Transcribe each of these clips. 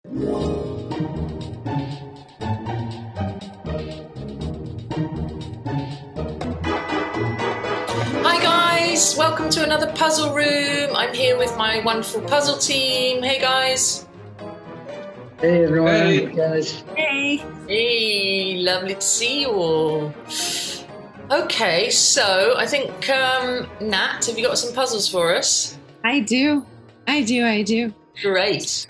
Hi guys, welcome to another puzzle room. I'm here with my wonderful puzzle team. Hey guys. Hey everyone. Hey guys. Hey. Hey, lovely to see you all. Okay, so I think Nat, have you got some puzzles for us? I do. Great.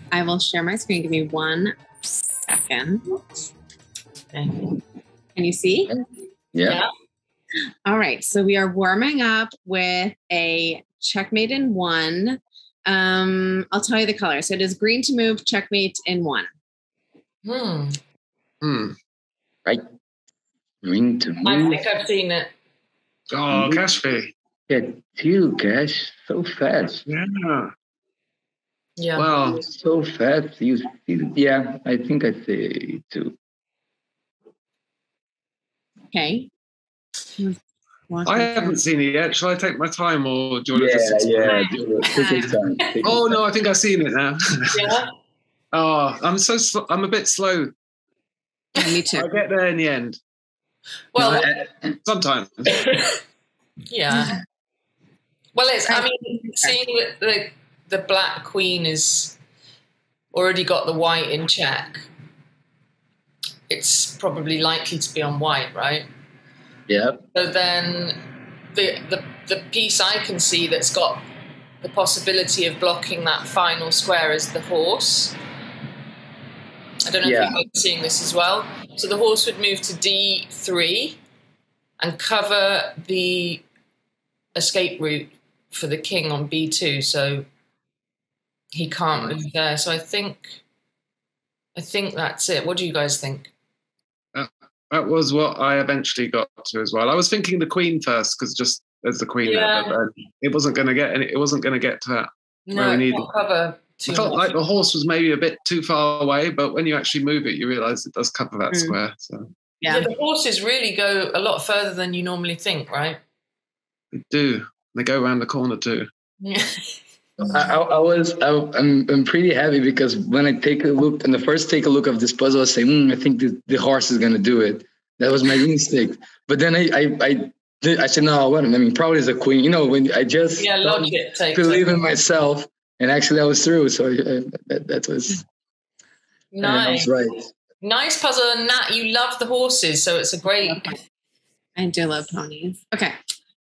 I will share my screen. Give me 1 second. Okay. Can you see? Yeah. All right. So we are warming up with a checkmate in 1. I'll tell you the color. So it is green to move, checkmate in 1. Right. Green to move. I think I've seen it. Oh, Kashfi. Yeah, 2, Cash. So fast. Yeah. Yeah. Well, So fast. Yeah, I think I say 2. Okay. I haven't seen it yet. Shall I take my time, or do you want to just explain? Take your time. Oh no, I think I've seen it now. Yeah. Oh, I'm a bit slow. Yeah, me too. I'll get there in the end. Well, Sometimes. yeah. Well, seeing that the black queen is already got the white in check, it's probably likely to be on white, right? Yeah. So then the piece I can see that's got the possibility of blocking that final square is the horse. I don't know if you're seeing this as well. So the horse would move to D3 and cover the escape route for the king on B2. So he can't move there. So I think that's it. What do you guys think? That was what I eventually got to as well. I was thinking the queen first because just there's the queen there, but it wasn't going to get to that. No, it won't cover too I felt much. like the horse was maybe a bit too far away, but when you actually move it, you realise it does cover that square. So Yeah, the horses really go a lot further than you normally think, right? they do. They go around the corner too. Yeah. I'm pretty happy because when I take a look of this puzzle, I say, I think the horse is gonna do it. That was my instinct. But then I said, no, what? I mean, probably it's a queen. You know, when I just logic takes believe in myself, and actually I was through. So that was nice. Right. Nice puzzle, and Nat, you love the horses, so it's a great. I do love ponies. Okay.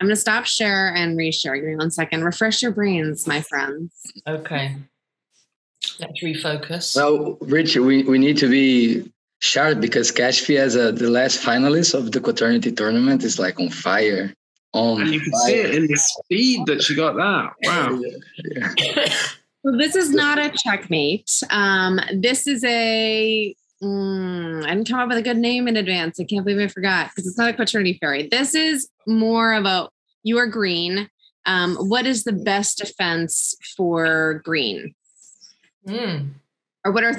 I'm going to stop share and reshare. Give me 1 second. Refresh your brains, my friends. Okay. Let's refocus. Well, Rich, we need to be sharp because Kashfi as the last finalist of the Quaternity tournament is like on fire. And you can see it in the speed that she got that. Wow. Yeah. Well, this is not a checkmate. This is a... I didn't come up with a good name in advance. I can't believe I forgot because it's not a Quaternity Fairy. This is more about you are green. What is the best defense for green? Or what are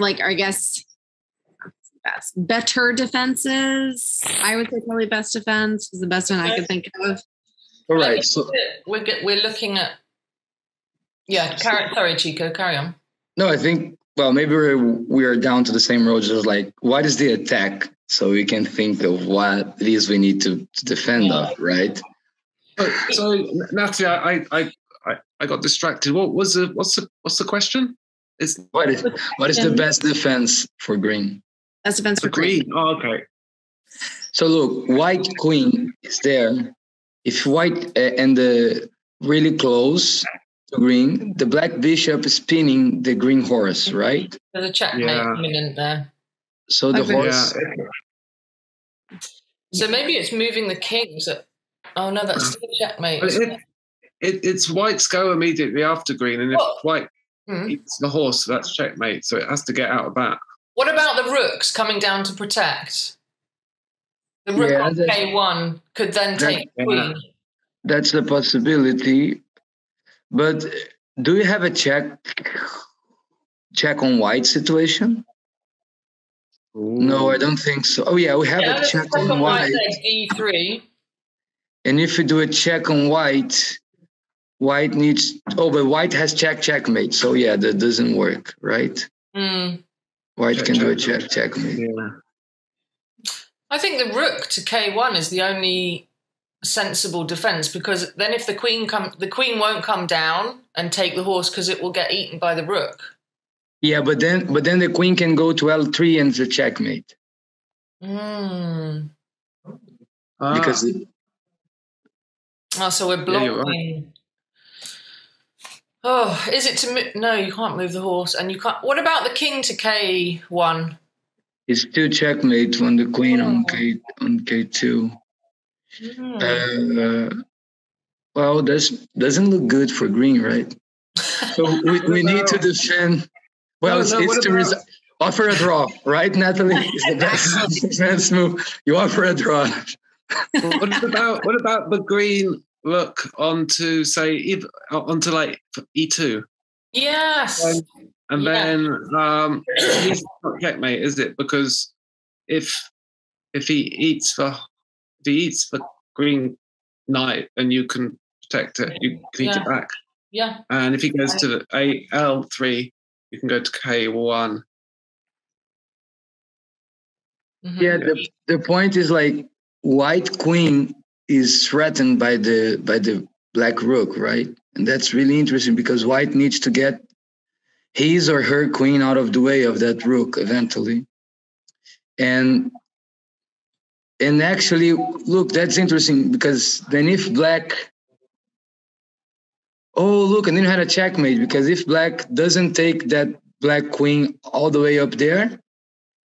better defenses? I would say probably best defense is the best one I could think of. All right. So we're looking at. Yeah. Sorry, Chico. Carry on. No, I think. Well, maybe we are down to the same road. Just like, what is the attack? So we can think of what it is we need to defend of, right? So Natalie, I got distracted. What's the question? What is the best defense for green? Best defense for green. Oh, okay. So look, white queen is there. If white and the really close to green, the black bishop is spinning the green horse, right? There's a checkmate imminent there. So the horse. Yeah. So maybe it's moving the king. Oh no, that's still checkmate. It's white's go immediately after green, and if white eats the horse, that's checkmate. So it has to get out of that. What about the rooks coming down to protect? The rook on K1 could then take queen. That's the possibility. But do you have a check on white situation? Ooh. No, I don't think so. Oh yeah, we have a check on white. D3. And if you do a check on white, white needs. Oh, but white has checkmate. So yeah, that doesn't work, right? White can do a checkmate. Yeah. I think the rook to k1 is the only sensible defense, because then if the queen won't come down and take the horse because it will get eaten by the rook. Yeah, but then the queen can go to L3 and it's a checkmate. Because so we're blocking. Yeah, right. Oh, is it to no? You can't move the horse, and you can't. What about the king to k1? It's 2 checkmate on the queen on k2. Well, that doesn't look good for green, right? So we need to defend. Well, offer a draw, right, Natalie? It's the best move. You offer a draw. What about the green rook onto onto like e2? Yes. And then it's not checkmate, is it? Because if he eats the green knight, then you can protect it. You can eat it back. Yeah. And if he goes to the L3, you can go to k1. Yeah, the point is like white queen is threatened by the black rook, right? And that's really interesting because white needs to get his or her queen out of the way of that rook eventually. And actually, look, that's interesting because then if black, and then you had a checkmate, because if black doesn't take that black queen all the way up there,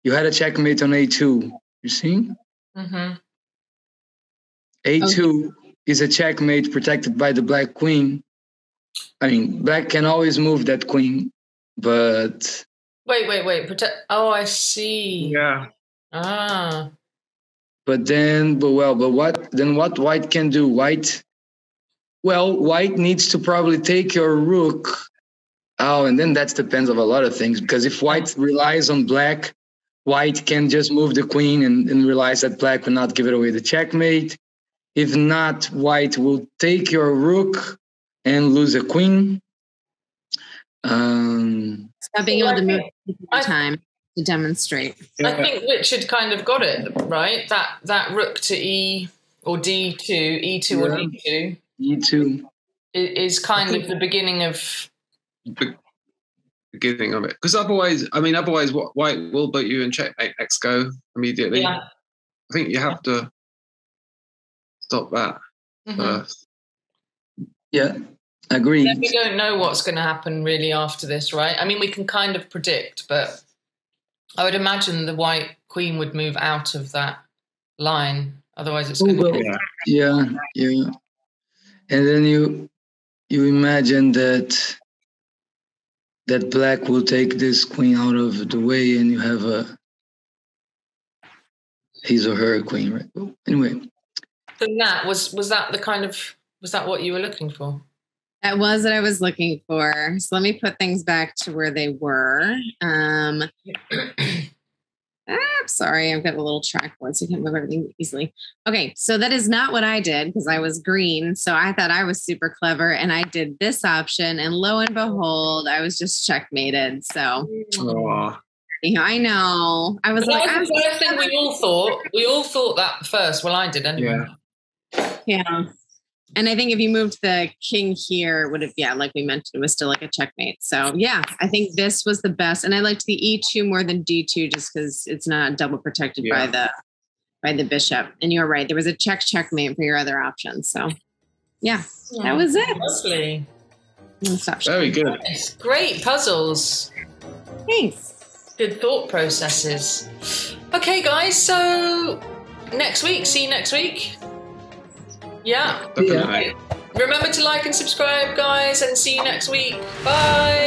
you had a checkmate on a2. You see? A2 is a checkmate protected by the black queen. I mean, black can always move that queen, but... Wait. Oh, I see. Yeah. But what white can do? White needs to probably take your rook. Oh, and then that depends on a lot of things, because if white relies on black, white can just move the queen and realize that black will not give it away the checkmate. If not, white will take your rook and lose a queen. Stop being able to move time to demonstrate. I think Richard kind of got it, right? That rook to E or D2, E2 or D2. E2 is kind of the beginning of... Beginning of it. Because otherwise, white will beat you in checkmate next go immediately. Yeah. I think you have to stop that first. Yeah, agreed. Then we don't know what's going to happen really after this, right? I mean, we can kind of predict, but I would imagine the white queen would move out of that line. Otherwise, it's going to... Yeah. And then you imagine that black will take this queen out of the way, and you have his or her queen, right? Anyway. So Nat, was that what you were looking for? That was what I was looking for. So let me put things back to where they were. Sorry, I've got a little trackboard, so I can't move everything easily. Okay, so that is not what I did because I was green. So I thought I was super clever, and I did this option, and lo and behold, I was just checkmated. So I know. I was that was the first thing we all thought. We all thought that first. Well, I did anyway. Yeah. And I think if you moved the king here, it would have, like we mentioned, it was still like a checkmate. So yeah, I think this was the best. And I liked the E2 more than D2 just because it's not double protected by the bishop. And you're right. There was a checkmate for your other options. So yeah, that was it. Lovely. Very good. Nice. Great puzzles. Thanks. Good thought processes. Okay, guys. So see you next week. Yeah. Definitely. Remember to like and subscribe, guys, and see you next week. Bye.